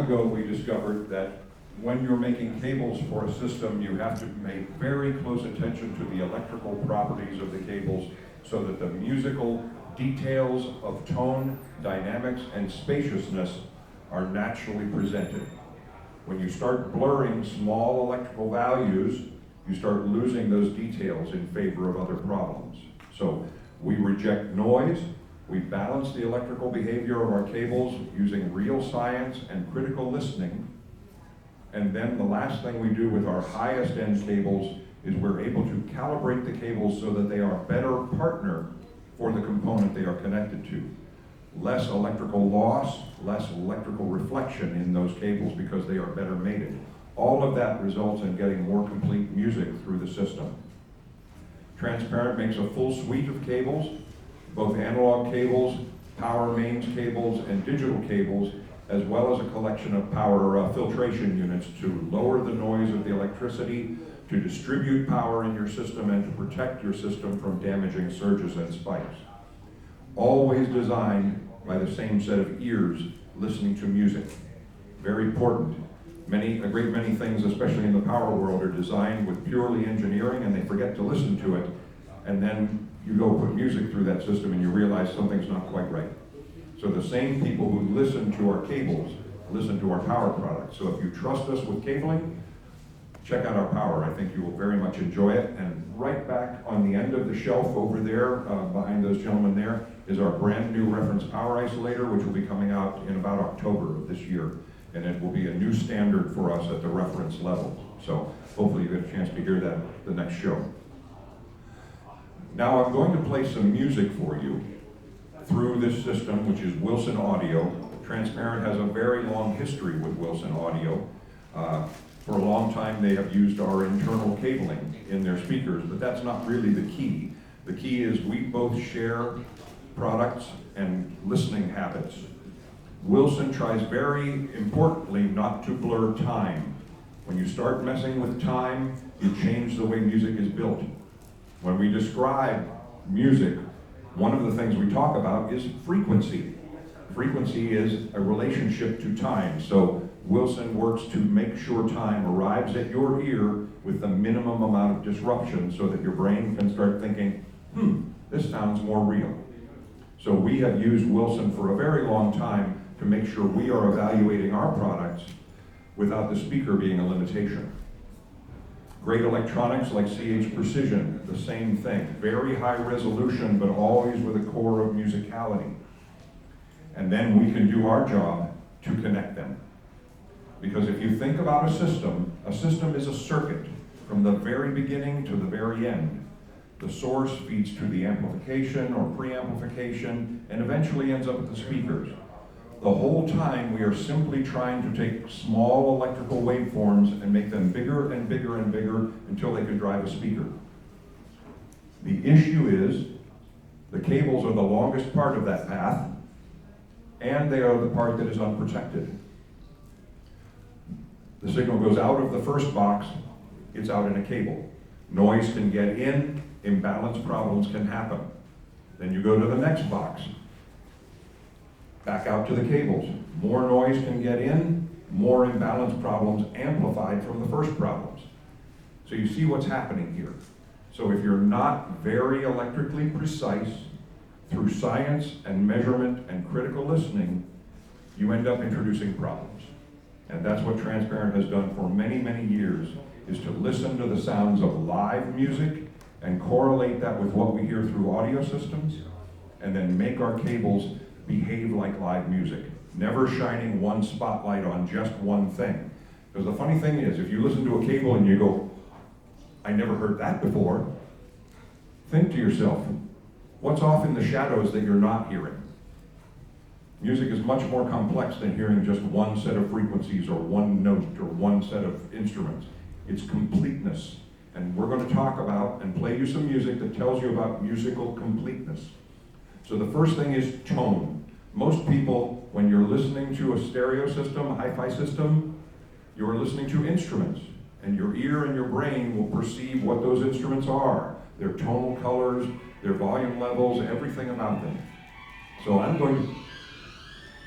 ago we discovered that when you're making cables for a system, you have to pay very close attention to the electrical properties of the cables so that the musical details of tone, dynamics, and spaciousness are naturally presented. When you start blurring small electrical values, you start losing those details in favor of other problems. So we reject noise, we balance the electrical behavior of our cables using real science and critical listening. And then the last thing we do with our highest end cables is we're able to calibrate the cables so that they are a better partner for the component they are connected to. Less electrical loss, less electrical reflection in those cables because they are better mated. All of that results in getting more complete music through the system. Transparent makes a full suite of cables, both analog cables, power mains cables, and digital cables, as well as a collection of power filtration units to lower the noise of the electricity, to distribute power in your system, and to protect your system from damaging surges and spikes. Always designed by the same set of ears listening to music. Very important. A great many things, especially in the power world, are designed with purely engineering and they forget to listen to it, and then you go put music through that system and you realize something's not quite right. So the same people who listen to our cables listen to our power products. So if you trust us with cabling, check out our power. I think you will very much enjoy it. And right back on the end of the shelf over there, behind those gentlemen there, is our brand new reference power isolator, which will be coming out in about October of this year. And it will be a new standard for us at the reference level. So hopefully you get a chance to hear that the next show. Now I'm going to play some music for you through this system, which is Wilson Audio. Transparent has a very long history with Wilson Audio. For a long time they have used our internal cabling in their speakers, but that's not really the key. The key is we both share products and listening habits. Wilson tries very importantly not to blur time. When you start messing with time, you change the way music is built. When we describe music, one of the things we talk about is frequency. Frequency is a relationship to time. So Wilson works to make sure time arrives at your ear with the minimum amount of disruption so that your brain can start thinking, this sounds more real. So we have used Wilson for a very long time to make sure we are evaluating our products without the speaker being a limitation. Great electronics like CH Precision, the same thing. Very high resolution, but always with a core of musicality. And then we can do our job to connect them. Because if you think about a system is a circuit from the very beginning to the very end. The source feeds to the amplification or preamplification and eventually ends up at the speakers. The whole time we are simply trying to take small electrical waveforms and make them bigger and bigger and bigger until they can drive a speaker. The issue is the cables are the longest part of that path, and they are the part that is unprotected. The signal goes out of the first box, it's out in a cable. Noise can get in, imbalance problems can happen. Then you go to the next box, back out to the cables. More noise can get in, more imbalance problems amplified from the first problems. So you see what's happening here. So if you're not very electrically precise through science and measurement and critical listening, you end up introducing problems. And that's what Transparent has done for many, many years, is to listen to the sounds of live music and correlate that with what we hear through audio systems, and then make our cables behave like live music, never shining one spotlight on just one thing. Because the funny thing is, if you listen to a cable and you go, I never heard that before, think to yourself, what's off in the shadows that you're not hearing? Music is much more complex than hearing just one set of frequencies or one note or one set of instruments. It's completeness. And we're going to talk about and play you some music that tells you about musical completeness. So the first thing is tone. Most people, when you're listening to a stereo system, a hi-fi system, you're listening to instruments. And your ear and your brain will perceive what those instruments are, their tonal colors, their volume levels, everything about them. So I'm going to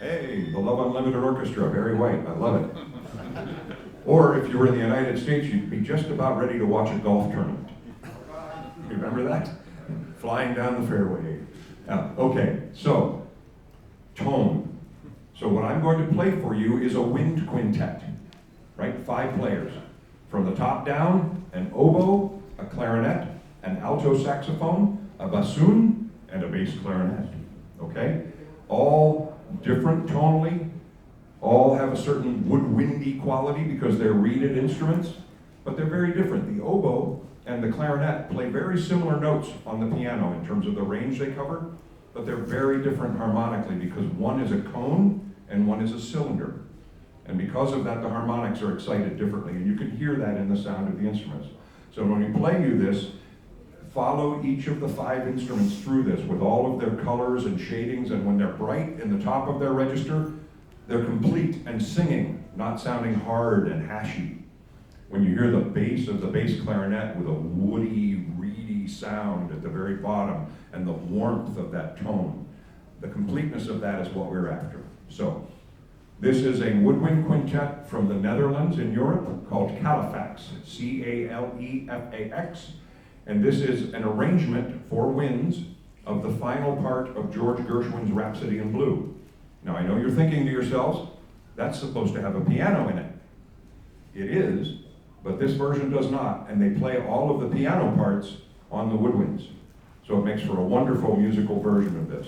Hey, the Love Unlimited Orchestra, Barry White, I love it. Or if you were in the United States, you'd be just about ready to watch a golf tournament. You remember that? Flying down the fairway. Okay, so, tone. So what I'm going to play for you is a wind quintet, right? 5 players. From the top down, an oboe, a clarinet, an alto saxophone, a bassoon, and a bass clarinet, okay? All different tonally, all have a certain woodwindy quality because they're reeded instruments, but they're very different. The oboe and the clarinet play very similar notes on the piano in terms of the range they cover, but they're very different harmonically because one is a cone and one is a cylinder. And because of that, the harmonics are excited differently, and you can hear that in the sound of the instruments. So when we play you this, follow each of the 5 instruments through this with all of their colors and shadings, and when they're bright in the top of their register, they're complete and singing, not sounding hard and hashy. When you hear the bass of the bass clarinet with a woody, reedy sound at the very bottom, and the warmth of that tone, the completeness of that is what we're after. So, this is a woodwind quintet from the Netherlands in Europe called Calefax, C-A-L-E-F-A-X. And this is an arrangement for winds of the final part of George Gershwin's Rhapsody in Blue. Now I know you're thinking to yourselves, that's supposed to have a piano in it. It is, but this version does not, and they play all of the piano parts on the woodwinds. So it makes for a wonderful musical version of this.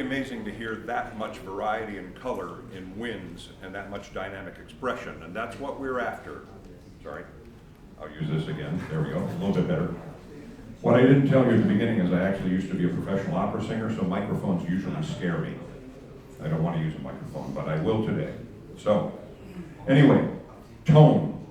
amazing to hear that much variety and color in winds and that much dynamic expression, and that's what we're after. Sorry, I'll use this again. There we go, a little bit better. What I didn't tell you at the beginning is I actually used to be a professional opera singer, so microphones usually scare me. I don't want to use a microphone, but I will today. So, anyway, tone.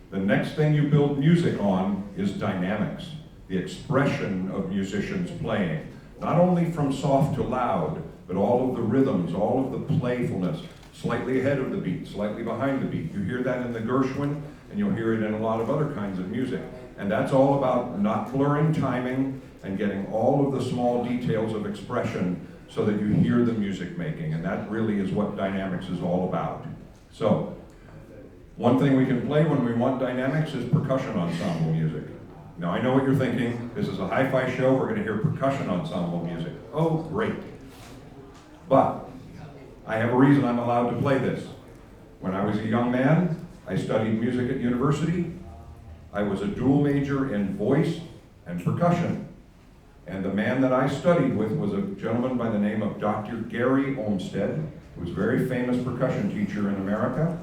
The next thing you build music on is dynamics, the expression of musicians playing. Not only from soft to loud, but all of the rhythms, all of the playfulness, slightly ahead of the beat, slightly behind the beat. You hear that in the Gershwin, and you'll hear it in a lot of other kinds of music. And that's all about not blurring timing and getting all of the small details of expression so that you hear the music making. And that really is what dynamics is all about. So, one thing we can play when we want dynamics is percussion ensemble music. Now I know what you're thinking, this is a hi-fi show, we're going to hear percussion ensemble music. Oh, great. But I have a reason I'm allowed to play this. When I was a young man, I studied music at university. I was a dual major in voice and percussion. And the man that I studied with was a gentleman by the name of Dr. Gary Olmsted, who was a very famous percussion teacher in America.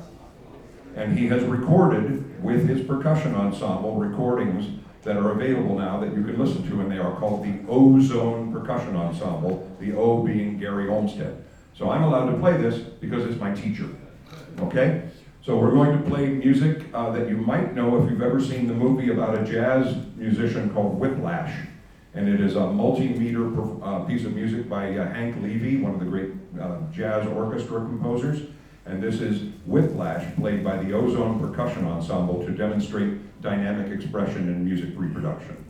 And he has recorded with his percussion ensemble recordings that are available now that you can listen to, and they are called the Ozone Percussion Ensemble, the O being Gary Olmsted. So I'm allowed to play this because it's my teacher, okay? So we're going to play music that you might know if you've ever seen the movie about a jazz musician called Whiplash. And it is a multi-meter piece of music by Hank Levy, one of the great jazz orchestra composers. And this is Whiplash, played by the Ozone Percussion Ensemble to demonstrate dynamic expression in music reproduction.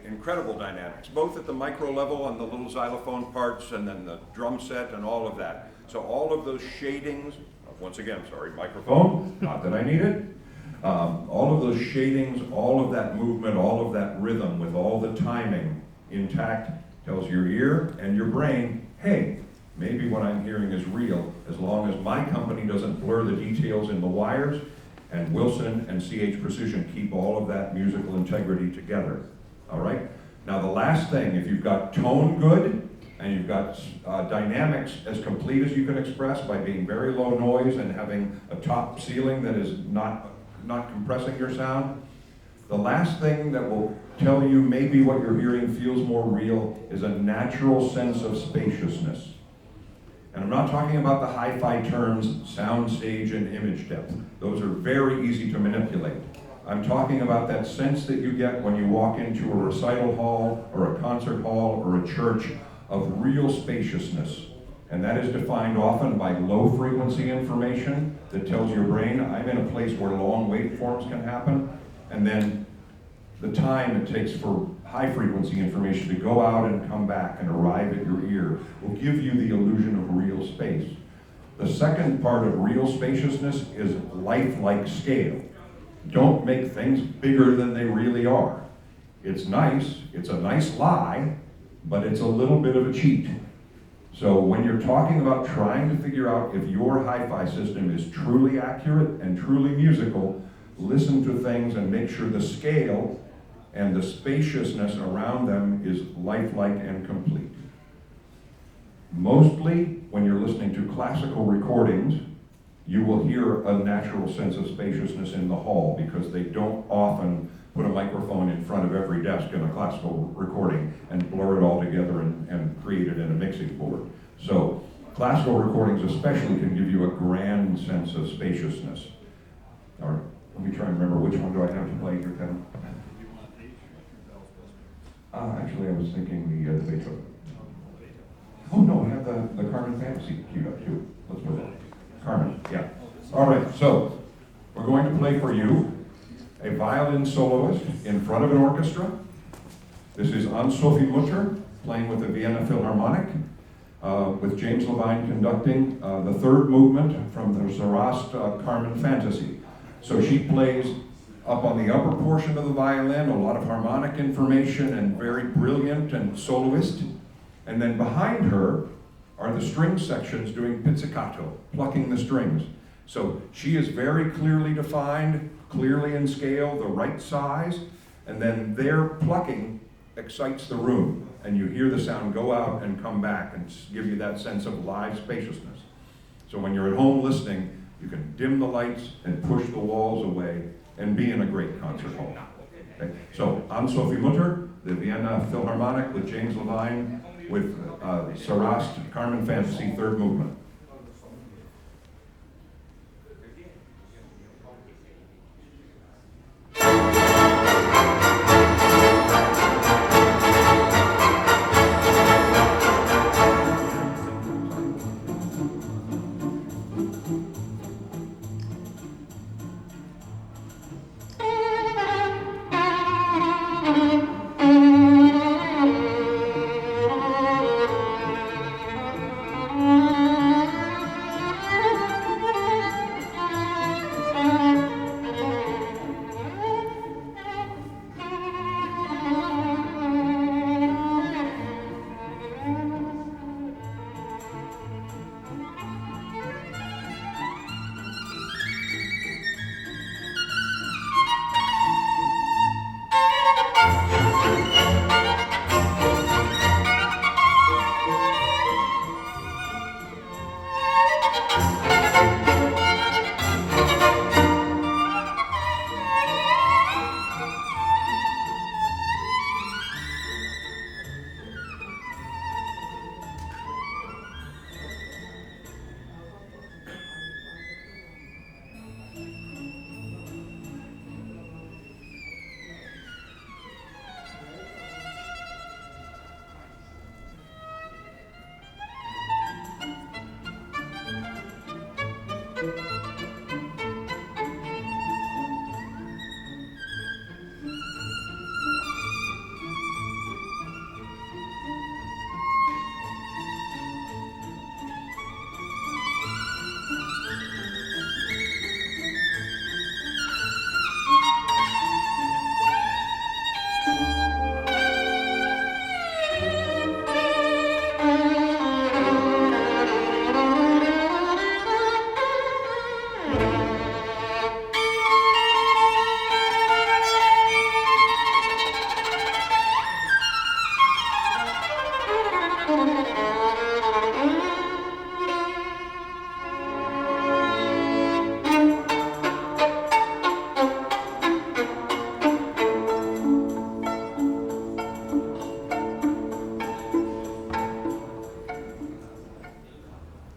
Incredible dynamics, both at the micro level on the little xylophone parts and then the drum set and all of that. So all of those shadings, once again, sorry, microphone, not that I need it. All of those shadings, all of that movement, all of that rhythm with all the timing intact tells your ear and your brain, hey, maybe what I'm hearing is real, as long as my company doesn't blur the details in the wires, and Wilson and CH Precision keep all of that musical integrity together. All right? Now the last thing, if you've got tone good, and you've got dynamics as complete as you can express by being very low noise and having a top ceiling that is not compressing your sound, the last thing that will tell you maybe what you're hearing feels more real is a natural sense of spaciousness. And I'm not talking about the hi-fi terms, sound stage and image depth. Those are very easy to manipulate. I'm talking about that sense that you get when you walk into a recital hall or a concert hall or a church of real spaciousness. And that is defined often by low frequency information that tells your brain, I'm in a place where long waveforms can happen. And then the time it takes for high frequency information to go out and come back and arrive at your ear will give you the illusion of real space. The second part of real spaciousness is lifelike scale. Don't make things bigger than they really are. It's nice, it's a nice lie, but it's a little bit of a cheat. So when you're talking about trying to figure out if your hi-fi system is truly accurate and truly musical, listen to things and make sure the scale and the spaciousness around them is lifelike and complete. Mostly, when you're listening to classical recordings, you will hear a natural sense of spaciousness in the hall because they don't often put a microphone in front of every desk in a classical recording and blur it all together and create it in a mixing board. So classical recordings especially can give you a grand sense of spaciousness. All right, let me try and remember which one do I have to play here, Kevin? Actually, I was thinking the Beethoven. Oh no, I have the Carmen Fantasy queued up too. Let's move on. Carmen, yeah. All right, so we're going to play for you a violin soloist in front of an orchestra. This is Anne-Sophie Mutter playing with the Vienna Philharmonic, with James Levine conducting the third movement from the Zarast Carmen Fantasy. So she plays up on the upper portion of the violin, a lot of harmonic information and very brilliant and soloist. And then behind her are the string sections doing pizzicato, plucking the strings. So she is very clearly defined, clearly in scale, the right size, and then their plucking excites the room, and you hear the sound go out and come back and give you that sense of live spaciousness. So when you're at home listening, you can dim the lights and push the walls away and be in a great concert hall. Okay? So Anne-Sophie Mutter, the Vienna Philharmonic with James Levine, with Zarast Carmen Fantasy, third movement.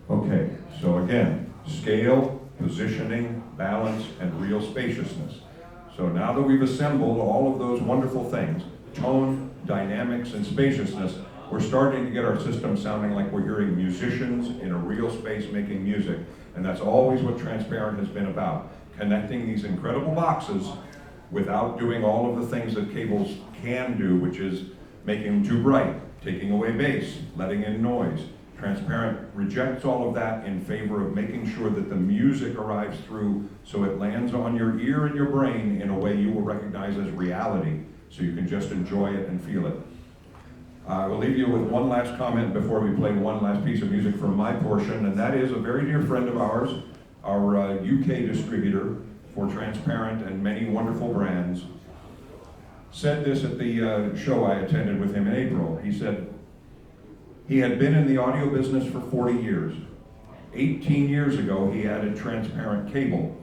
Okay, so again, scale, positioning, balance, and real spaciousness. So now that we've assembled all of those wonderful things, tone, dynamics, and spaciousness, we're starting to get our system sounding like we're hearing musicians in a real space making music. And that's always what Transparent has been about, connecting these incredible boxes without doing all of the things that cables can do, which is making them too bright, taking away bass, letting in noise. Transparent rejects all of that in favor of making sure that the music arrives through so it lands on your ear and your brain in a way you will recognize as reality, so you can just enjoy it and feel it. I will leave you with one last comment before we play one last piece of music from my portion, and that is a very dear friend of ours, our UK distributor for Transparent and many wonderful brands, said this at the show I attended with him in April. He said he had been in the audio business for 40 years. 18 years ago, he added transparent cable,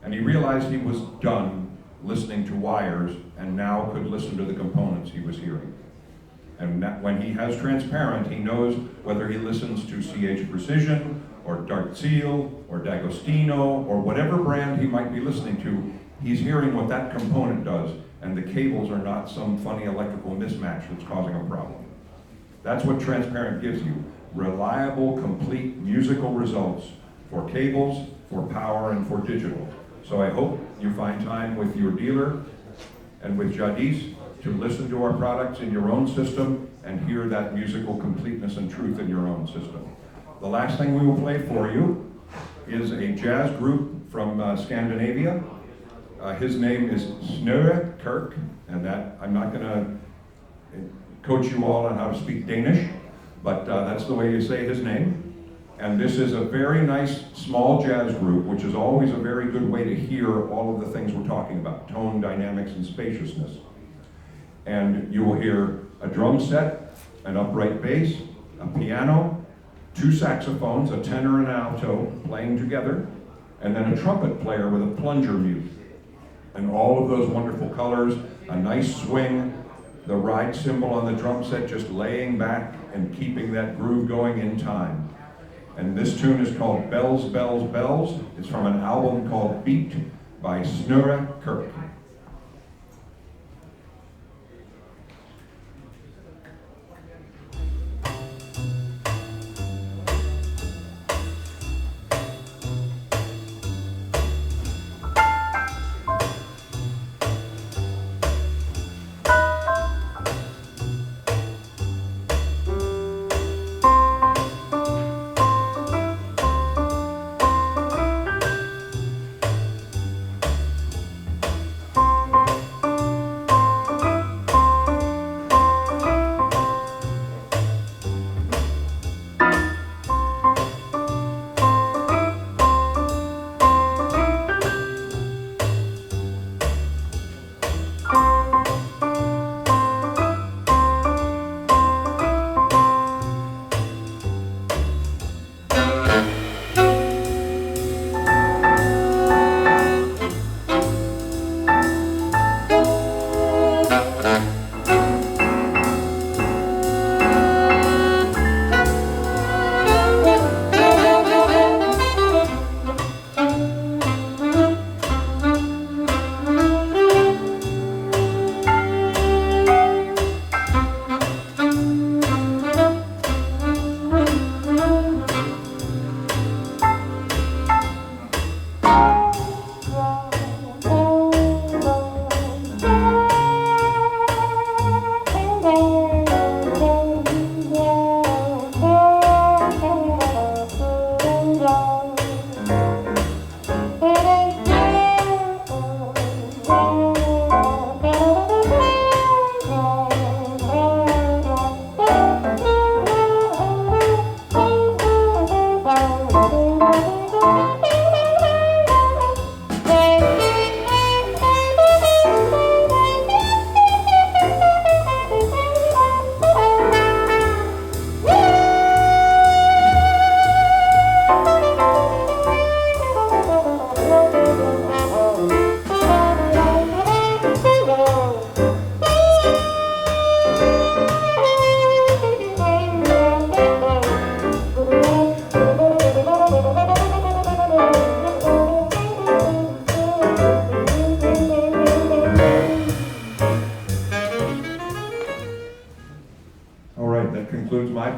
and he realized he was done listening to wires and now could listen to the components he was hearing. And that when he has transparent, he knows whether he listens to CH Precision or Dart Seal or D'Agostino or whatever brand he might be listening to, he's hearing what that component does, and the cables are not some funny electrical mismatch that's causing a problem. That's what transparent gives you. Reliable, complete musical results for cables, for power, and for digital. So I hope you find time with your dealer and with Jadis to listen to our products in your own system and hear that musical completeness and truth in your own system. The last thing we will play for you is a jazz group from Scandinavia. His name is Snorre Kirk, and that I'm not going to coach you all on how to speak Danish, but that's the way you say his name. And this is a very nice small jazz group, which is always a very good way to hear all of the things we're talking about, tone, dynamics, and spaciousness. And you will hear a drum set, an upright bass, a piano, two saxophones, a tenor and an alto playing together, and then a trumpet player with a plunger mute. And all of those wonderful colors, a nice swing, the ride cymbal on the drum set just laying back and keeping that groove going in time. And this tune is called Bells, Bells, Bells. It's from an album called Beat by Snorre Kirk.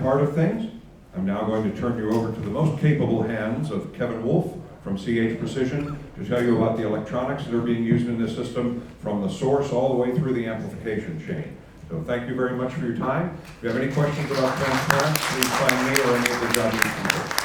Part of things. I'm now going to turn you over to the most capable hands of Kevin Wolf from CH Precision to tell you about the electronics that are being used in this system from the source all the way through the amplification chain. So thank you very much for your time. If you have any questions about transparent, please find me or any of the Johnny people.